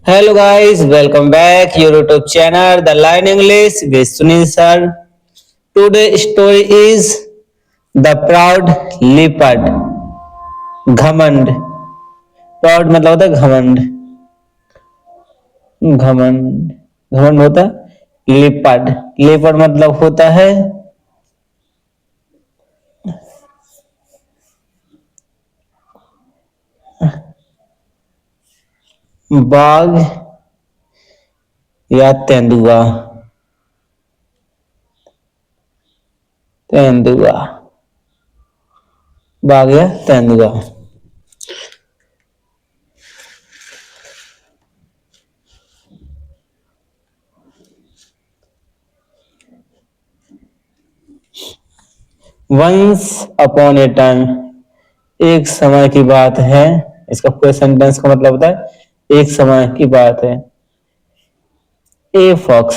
Hello guys, welcome back your YouTube channel The Line English with Sunil sir. Today's story is The Proud Leopard. घमंड. Proud मतलब होता है घमंड. घमंड. घमंड होता है लेपर्ड. लेपर्ड मतलब होता है बाघ या तेंदुआ. तेंदुआ. बाघ या तेंदुआ. Once upon a time. एक समय की बात है. इसका पूरे सेंटेंस का मतलब होता है एक समय की बात है. ए फॉक्स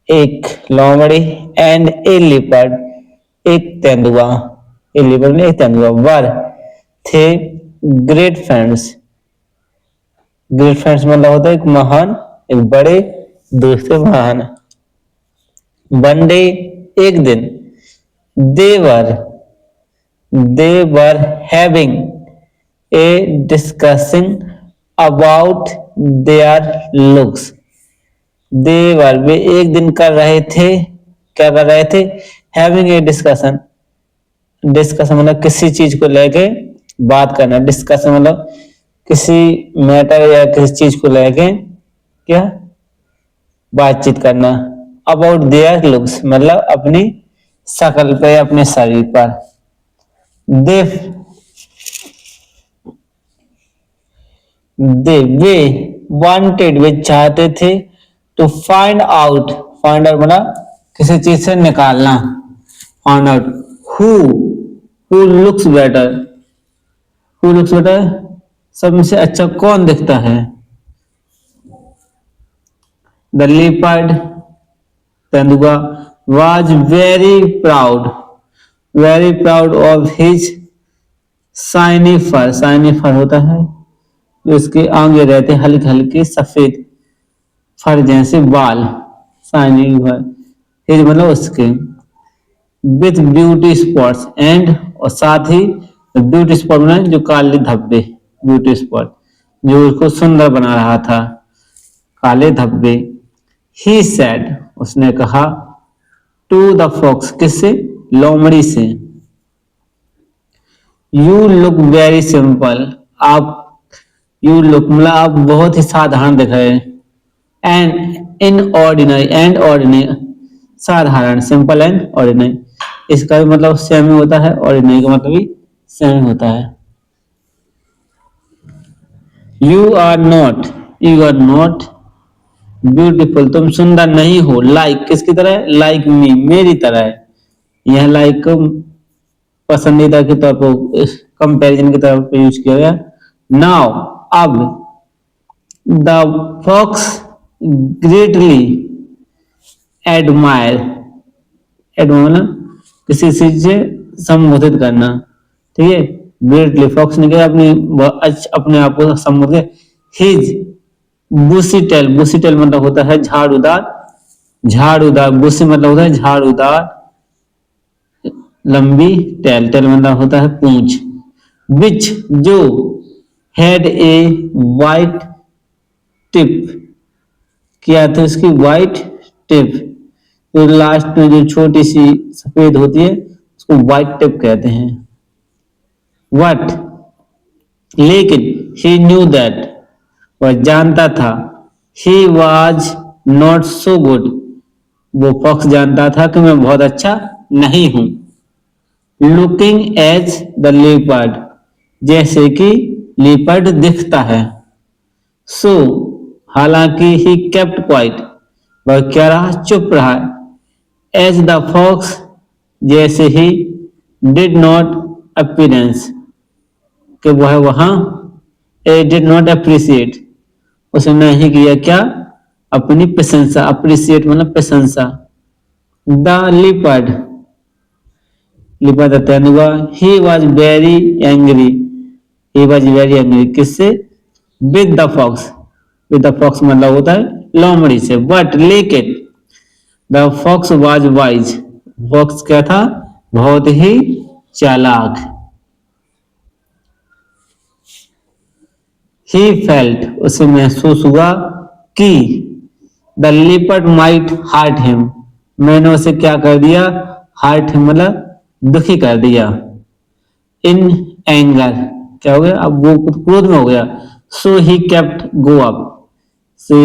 एक लोमड़ी एंड ए लिपर्ड एक तेंदुआ. ए लिपर्ड ने एक तेंदुआ वर थे ग्रेट फ्रेंड्स. ग्रेट फ्रेंड्स मतलब होता है एक महान एक बड़े दोस्त महान. वन डे एक दिन they were they were having a discussing about their looks. They were वे एक दिन कर रहे थे. क्या कर रहे थे? Having a discussion. डिस्कशन मतलब किसी चीज को लेके बात करना. डिस्कशन मतलब किसी मैटर या किसी चीज को लेके क्या बातचीत करना. अबाउट देयर लुक्स मतलब अपनी शक्ल पे अपने शरीर पर. दे वे वांटेड वे चाहते थे to find out. Find out मतलब किसी चीज से निकालना. Find out who looks better. Who looks better सबसे अच्छा कौन दिखता है. द लेपर्ड तेंदुआ was very proud of his shiny fur. shiny fur होता है जो उसके आगे रहते हल्के हल्के सफेद फर जैसे बाल. shiny fur his मतलब उसके. with beauty spots and और साथ ही ब्यूटी स्पॉट में जो काले धब्बे. ब्यूटी स्पॉट जो उसको सुंदर बना रहा था. काले धब्बे. he said उसने कहा टू द फॉक्स किससे? लोमड़ी से. You look very simple. आप यू लुक मतलब आप बहुत ही साधारण दिख रहे हैं. And in ordinary and ordinary साधारण. सिंपल एंड ऑर्डिनरी इसका भी मतलब सेम ही होता है. ऑर्डिनरी का मतलब भी सेम ही होता है. यू आर नॉट ब्यूटीफुल तुम सुंदर नहीं हो. लाइक किसकी तरह? लाइक मी मेरी तरह. यह लाइक पसंदीदा के तौर पर कंपैरिजन के तौर पर यूज किया गया. नाउ अब the fox greatly admire. Admire किसी चीज से संबोधित करना. ठीक है. ग्रेटली फॉक्स ने क्या अपने आप को संबोधित. His bushy tail. Bushy tail मतलब होता है झाड़ूदार. झाड़ूदार बुशी मतलब होता है झाड़ूदार लंबी. टेल टेल मतलब होता है पूंछ. विच जो हैड ए वाइट टिप क्या था उसकी वाइट टिप. तो लास्ट में जो छोटी सी सफेद होती है उसको वाइट टिप कहते हैं. वट लेकिन ही न्यू दैट वह जानता था. He was not so good वो फॉक्स जानता था कि मैं बहुत अच्छा नहीं हूं. लुकिंग एज द लेपर्ड जैसे कि लेपर्ड दिखता है. सो हालांकि ही केप्ट क्वाइट वह क्या रहा? चुप रहा. एज द फॉक्स जैसे ही डिड नॉट अपीयरेंस कि वह वहां डिड नॉट अप्रिशिएट उसने नहीं किया क्या? अपनी प्रशंसा. अप्रिशिएट मतलब प्रशंसा. द लिपर्ड लिपर्ड तेंदुआ. He was very angry. He was very angry किससे? With the fox with the fox मतलब होता है लोमड़ी से, बट लेकिन the fox was wise, fox क्या था, बहुत ही चालाक। ही फेल्ट, उसे महसूस हुआ कि the leopard might heart him, मैंने उसे क्या कर दिया, हार्ट हिम मतलब दुखी कर दिया। इन एंगर, क्या हो गया, अब वो क्रोध में हो गया। So he kept go up, so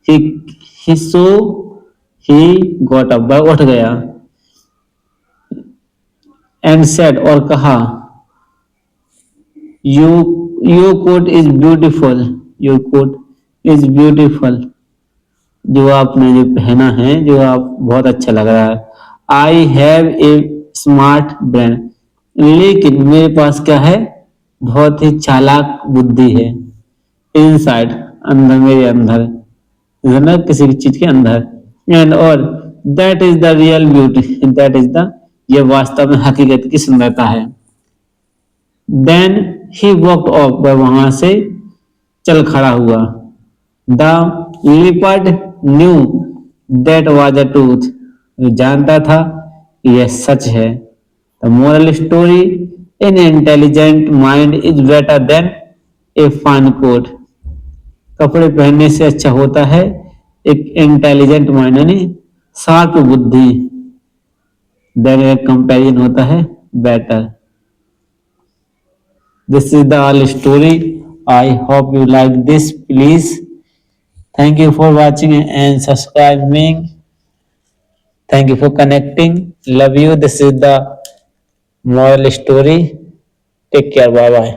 he so he got up, उठ गया। एंड सेड, और कहा, you your coat is beautiful, your coat is beautiful, जो आपने जो पहना है, जो आप बहुत अच्छा लग रहा है। I have a smart brain, लेकिन मेरे पास क्या है, बहुत ही चालाक बुद्धि है। इनसाइड, अंदर, मेरे अंदर, है ना, किसी भी चीज के अंदर। एंड और that is the real beauty, that is the, ये वास्तव में हकीकत की सुंदरता है। देन ही वॉकड ऑफ, वह वहां से चल खड़ा हुआ। The leopard knew that was a truth, जानता था कि यह सच है। The moral story, an intelligent mind is better than a fine coat, कपड़े पहनने से अच्छा होता है एक इंटेलिजेंट माइंड, यानी शार्प बुद्धि, देन एक कंपेरिजन होता है better. This is the all story. I hope you like this. Please, thank you for watching and subscribing. Thank you for connecting. Love you. This is the moral story. Take care. Bye bye.